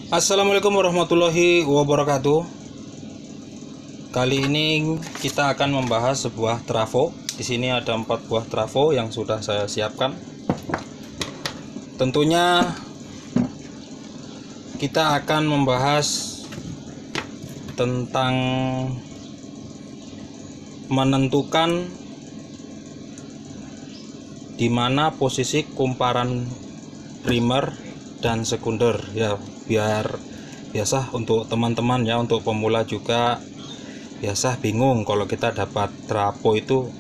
Assalamualaikum warahmatullahi wabarakatuh. Kali ini kita akan membahas sebuah trafo. Di sini ada 4 buah trafo yang sudah saya siapkan. Tentunya kita akan membahas tentang menentukan di mana posisi kumparan primer dan sekunder ya, biar biasa untuk teman-teman ya, untuk pemula juga biasa bingung kalau kita dapat trafo itu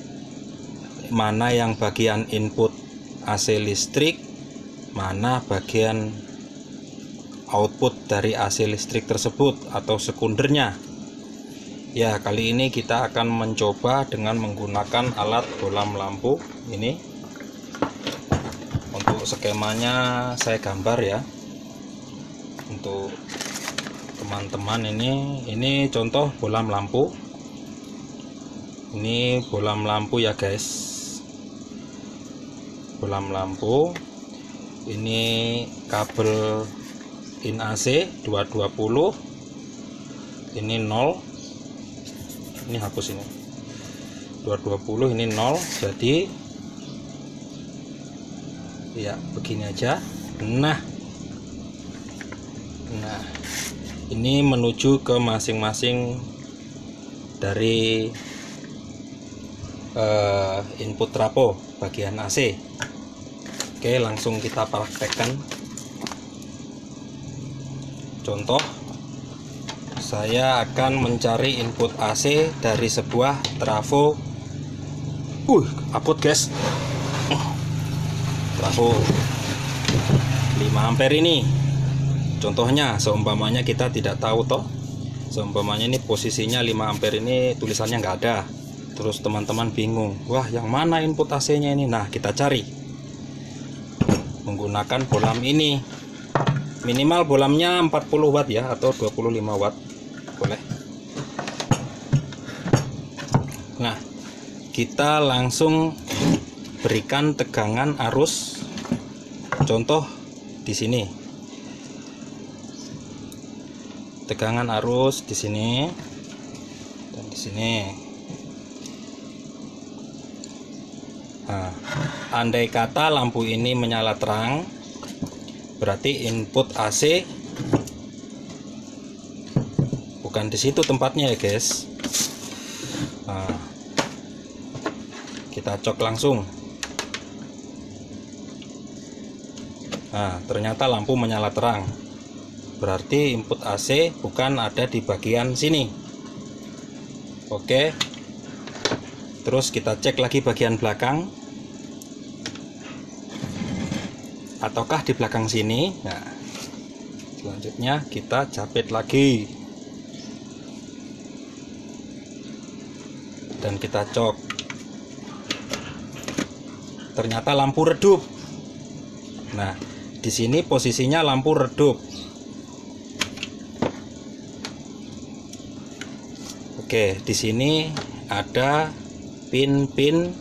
mana yang bagian input AC listrik, mana bagian output dari AC listrik tersebut atau sekundernya. Ya, kali ini kita akan mencoba dengan menggunakan alat bolam lampu ini. Untuk skemanya saya gambar ya untuk teman-teman. Ini contoh bolam lampu. Ini bolam lampu ya guys, bolam lampu. Ini kabel in AC 220, ini 0, ini hapus, ini 220, ini 0. Jadi ya begini aja. Nah ini menuju ke masing-masing dari input trafo bagian AC. Oke, langsung kita praktekkan. Contoh, saya akan mencari input AC dari sebuah trafo. Apot guys, trafo 5 ampere ini. Contohnya, seumpamanya kita tidak tahu toh, seumpamanya ini posisinya 5 ampere ini tulisannya nggak ada, terus teman-teman bingung, wah yang mana input AC nya ini. Nah, kita cari menggunakan bolam ini. Minimal bolamnya 40 watt ya, atau 25 watt boleh. Nah, kita langsung berikan tegangan arus. Contoh di sini, tegangan arus di sini dan di sini. Nah, andai kata lampu ini menyala terang, berarti input AC bukan di situ tempatnya ya guys. Nah, kita cok langsung. Nah, ternyata lampu menyala terang, berarti input AC bukan ada di bagian sini. Oke, terus kita cek lagi bagian belakang, ataukah di belakang sini. Nah, selanjutnya kita capit lagi dan kita cok. Ternyata lampu redup. Nah, di sini posisinya lampu redup. Oke, di sini ada pin-pin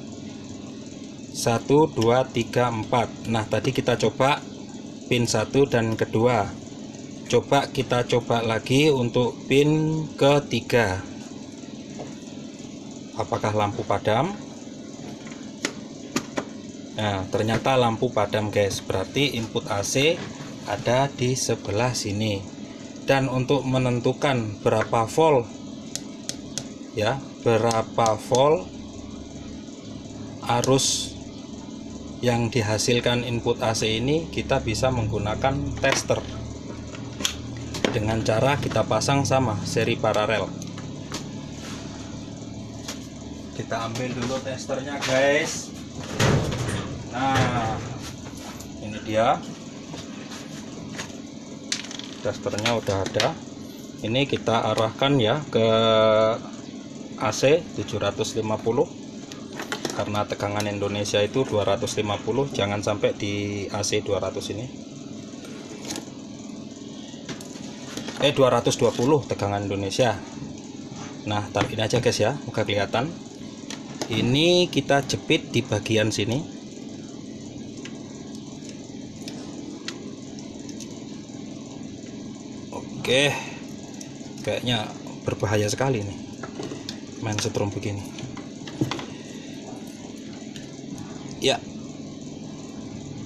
1, 2, 3, 4. Nah, tadi kita coba pin 1 dan kedua. Coba kita coba lagi untuk pin ketiga. Apakah lampu padam? Nah, ternyata lampu padam guys, berarti input AC ada di sebelah sini. Dan untuk menentukan berapa volt ya, berapa volt arus yang dihasilkan input AC ini, kita bisa menggunakan tester dengan cara kita pasang sama seri paralel. Kita ambil dulu testernya guys. Nah, ini dia testernya, udah ada. Ini kita arahkan ya ke AC 750, karena tegangan Indonesia itu 250, jangan sampai di AC 200 ini. 220 tegangan Indonesia. Nah, taruhin aja guys ya, muka kelihatan. Ini kita jepit di bagian sini. Oke, kayaknya berbahaya sekali nih main setrum begini. Ya,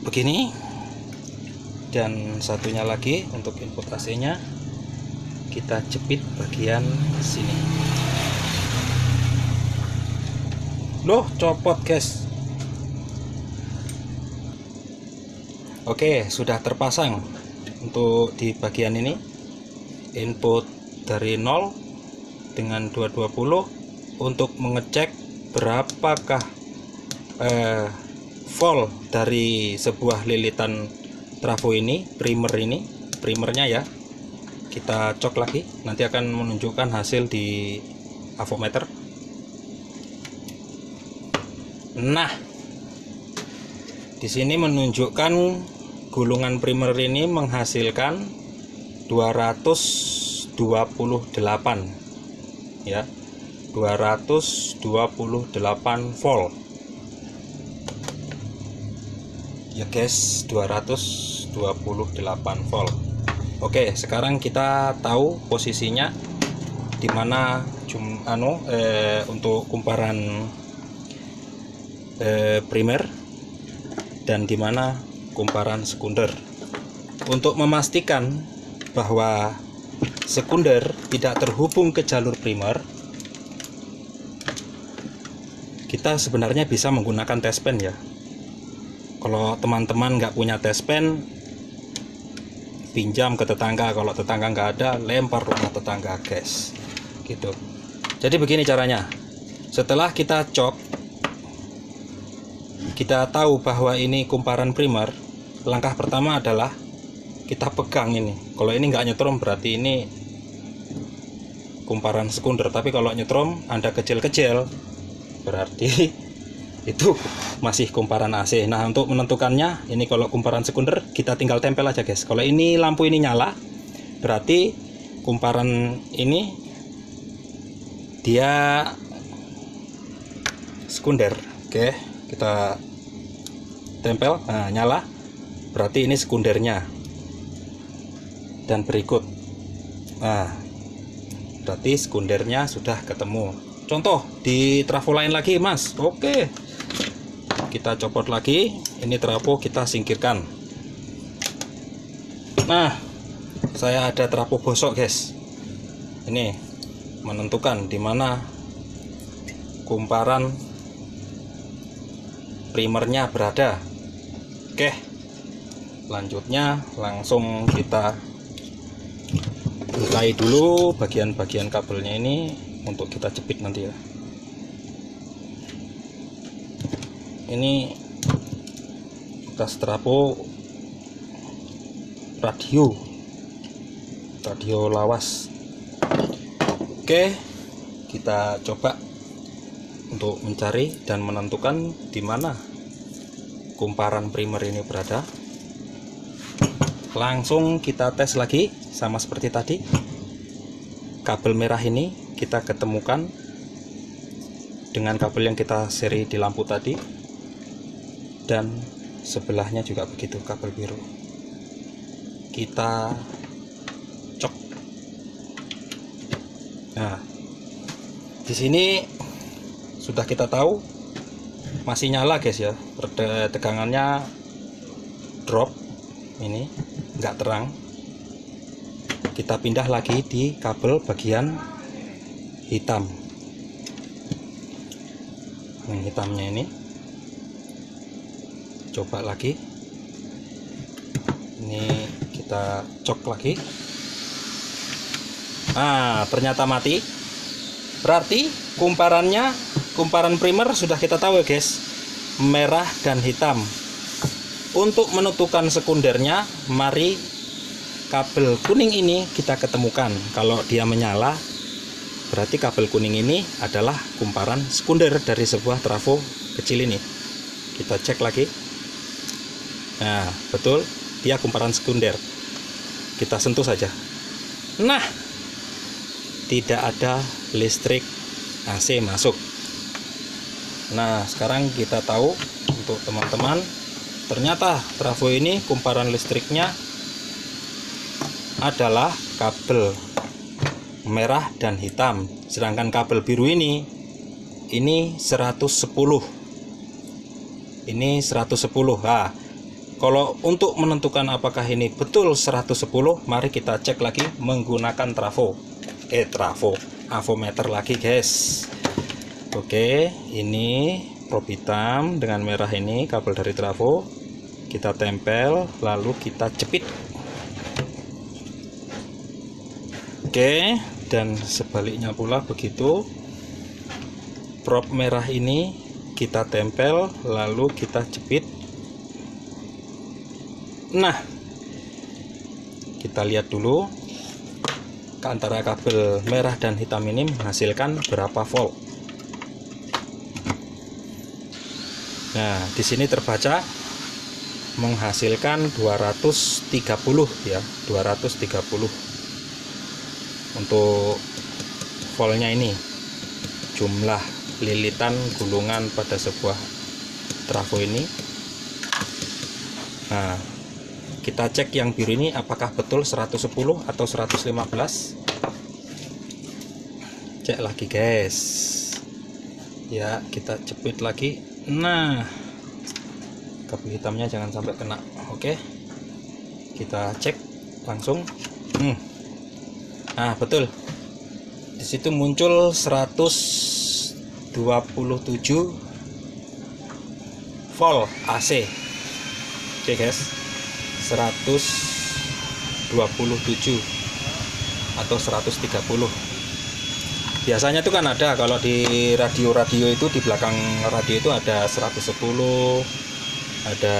begini. Dan satunya lagi untuk input AC nya kita jepit bagian sini. Loh, copot guys. Oke, sudah terpasang. Untuk di bagian ini input dari 0 dengan 220 untuk mengecek berapakah volt dari sebuah lilitan trafo ini, primernya ya. Kita cok lagi, nanti akan menunjukkan hasil di avometer. Nah, di sini menunjukkan gulungan primer ini menghasilkan 228 ya, 228 volt ya guys, 228 volt. Oke, sekarang kita tahu posisinya di mana untuk kumparan primer dan di mana kumparan sekunder. Untuk memastikan bahwa sekunder tidak terhubung ke jalur primer, kita sebenarnya bisa menggunakan test pen ya. Kalau teman-teman nggak punya test pen, pinjam ke tetangga. Kalau tetangga nggak ada, lempar rumah tetangga guys, gitu. Jadi begini caranya. Setelah kita cok, kita tahu bahwa ini kumparan primer. Langkah pertama adalah kita pegang ini. Kalau ini nggak nyetrum berarti ini kumparan sekunder. Tapi kalau nyetrum Anda kecil-kecil berarti itu masih kumparan AC. Nah, untuk menentukannya, ini kalau kumparan sekunder kita tinggal tempel aja guys. Kalau ini lampu ini nyala, berarti kumparan ini dia sekunder. Oke, kita tempel. Nah, nyala, berarti ini sekundernya. Dan berikut, nah, berarti sekundernya sudah ketemu. Contoh di trafo lain lagi mas. Oke, kita copot lagi, ini trafo kita singkirkan. Nah, saya ada trafo bosok guys. Ini menentukan di mana kumparan primernya berada. Oke, lanjutnya langsung kita bukai dulu bagian-bagian kabelnya ini untuk kita jepit nanti ya. Ini bekas trafo radio lawas. Oke, kita coba untuk mencari dan menentukan di mana kumparan primer ini berada. Langsung kita tes lagi sama seperti tadi. Kabel merah ini kita ketemukan dengan kabel yang kita seri di lampu tadi, dan sebelahnya juga begitu, kabel biru. Kita cok. Nah, di sini sudah kita tahu masih nyala guys ya, tegangannya drop, ini nggak terang. Kita pindah lagi di kabel bagian hitam. Yang hitamnya ini coba lagi, ini kita cok lagi. Nah, ternyata mati. Berarti kumparan primer sudah kita tahu ya guys, merah dan hitam. Untuk menentukan sekundernya, mari kabel kuning ini kita ketemukan. Kalau dia menyala, berarti kabel kuning ini adalah kumparan sekunder dari sebuah trafo kecil ini. Kita cek lagi. Nah, betul, dia kumparan sekunder. Kita sentuh saja. Nah, tidak ada listrik AC masuk. Nah, sekarang kita tahu untuk teman-teman, ternyata trafo ini kumparan listriknya adalah kabel merah dan hitam, sedangkan kabel biru ini 110. Ini 110. Nah, kalau untuk menentukan apakah ini betul 110, mari kita cek lagi menggunakan avometer lagi, guys. Oke, ini prob hitam dengan merah ini kabel dari trafo. Kita tempel lalu kita jepit. Oke, dan sebaliknya pula begitu. Prob merah ini kita tempel lalu kita jepit. Nah, kita lihat dulu antara kabel merah dan hitam ini menghasilkan berapa volt. Nah, di sini terbaca menghasilkan 230 ya, 230 untuk voltnya ini, jumlah lilitan gulungan pada sebuah trafo ini. Nah, kita cek yang biru ini apakah betul 110 atau 115. Cek lagi, guys. Ya, kita jepit lagi. Nah, kabel hitamnya jangan sampai kena. Oke, kita cek langsung. Nah, betul. Di situ muncul 127 volt AC. Oke, guys, 127 atau 130. Biasanya itu kan ada, kalau di radio-radio itu, di belakang radio itu ada 110, ada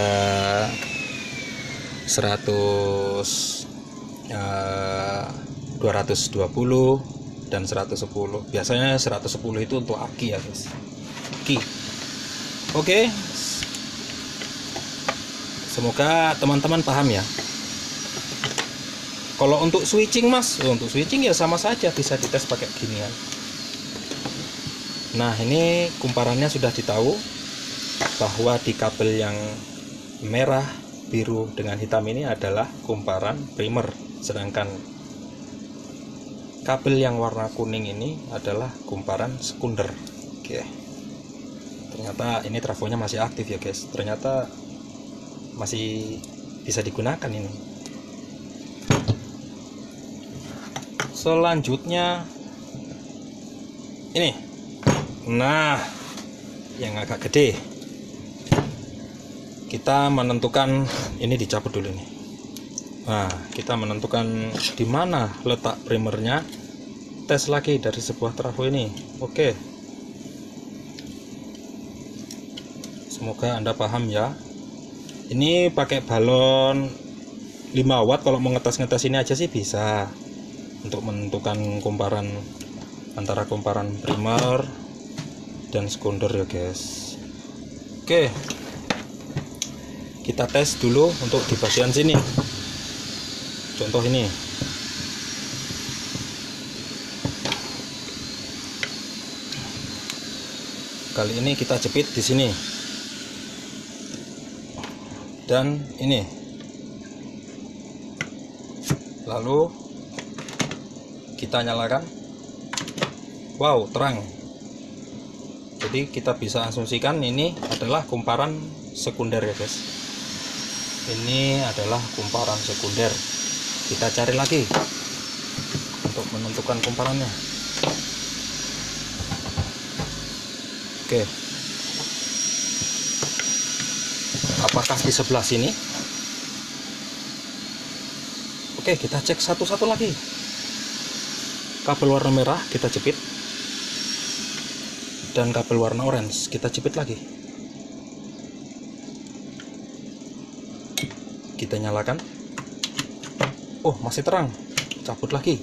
220 dan 110. Biasanya 110 itu untuk aki ya, guys. Aki. Oke. Semoga teman-teman paham ya. Kalau untuk switching, Mas, untuk switching ya sama saja, bisa dites pakai ginian. Nah, ini kumparannya sudah ditahu bahwa di kabel yang merah, biru dengan hitam ini adalah kumparan primer, sedangkan kabel yang warna kuning ini adalah kumparan sekunder. Oke. Ternyata ini trafonya masih aktif ya, guys. Ternyata masih bisa digunakan ini. Selanjutnya ini. Nah, yang agak gede. Kita menentukan, ini dicabut dulu nih. Nah, kita menentukan di mana letak primernya. Tes lagi dari sebuah trafo ini. Oke. Semoga Anda paham ya. Ini pakai balon 5 watt, kalau mau ngetes-ngetes ini aja sih bisa. Untuk menentukan kumparan antara kumparan primer dan sekunder ya, guys. Oke, kita tes dulu untuk di bagian sini. Contoh ini. Kali ini kita jepit di sini. Dan ini. Lalu kita nyalakan. Wow, terang. Jadi kita bisa asumsikan ini adalah kumparan sekunder ya, guys. Ini adalah kumparan sekunder. Kita cari lagi untuk menentukan kumparannya. Oke. Apakah di sebelah sini? Oke, kita cek satu-satu lagi. Kabel warna merah kita jepit, dan kabel warna orange kita jepit lagi. Kita nyalakan. Oh, masih terang. Cabut lagi.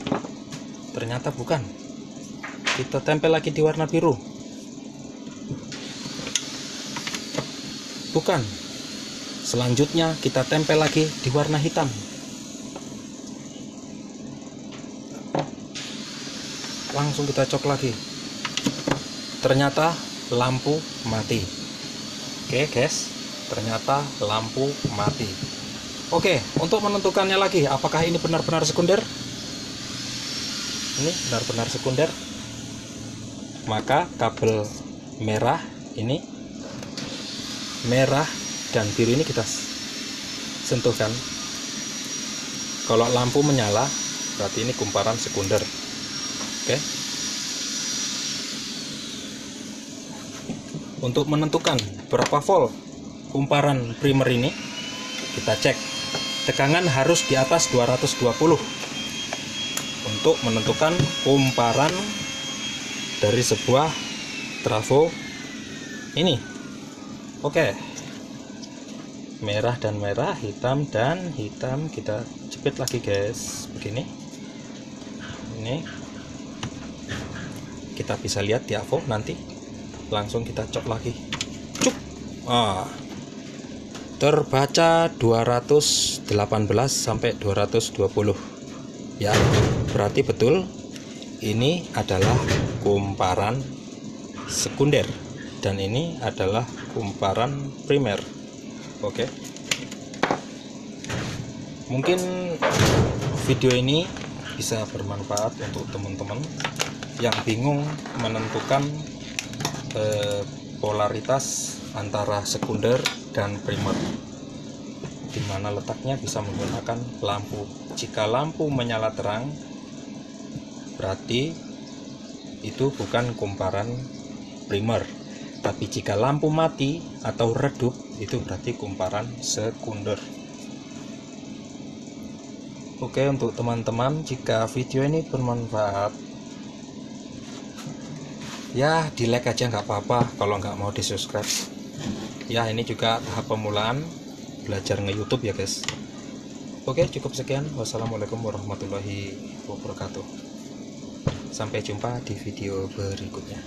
Ternyata bukan. Kita tempel lagi di warna biru. Bukan. Selanjutnya kita tempel lagi di warna hitam. Langsung kita cok lagi. Ternyata lampu mati. Oke, guys, ternyata lampu mati. Oke, untuk menentukannya lagi, apakah ini benar-benar sekunder? Ini benar-benar sekunder. Maka kabel merah ini, merah dan biru ini kita sentuhkan. Kalau lampu menyala, berarti ini kumparan sekunder. Oke. Untuk menentukan berapa volt kumparan primer ini, kita cek. Tegangan harus di atas 220 untuk menentukan kumparan dari sebuah trafo ini. Oke. Merah dan merah, hitam dan hitam, kita jepit lagi guys, begini. Ini kita bisa lihat di AVO nanti. Langsung kita cok lagi. Cuk. Terbaca 218 sampai 220 ya, berarti betul ini adalah kumparan sekunder dan ini adalah kumparan primer. Oke, mungkin video ini bisa bermanfaat untuk teman-teman yang bingung menentukan polaritas antara sekunder dan primer, di mana letaknya bisa menggunakan lampu. Jika lampu menyala terang, berarti itu bukan kumparan primer, tapi jika lampu mati atau redup, itu berarti kumparan sekunder. Oke, untuk teman-teman, jika video ini bermanfaat, ya di like aja nggak apa-apa, kalau nggak mau di subscribe. Ya, ini juga tahap pemulaan belajar nge-YouTube ya guys. Oke, cukup sekian. Wassalamualaikum warahmatullahi wabarakatuh. Sampai jumpa di video berikutnya.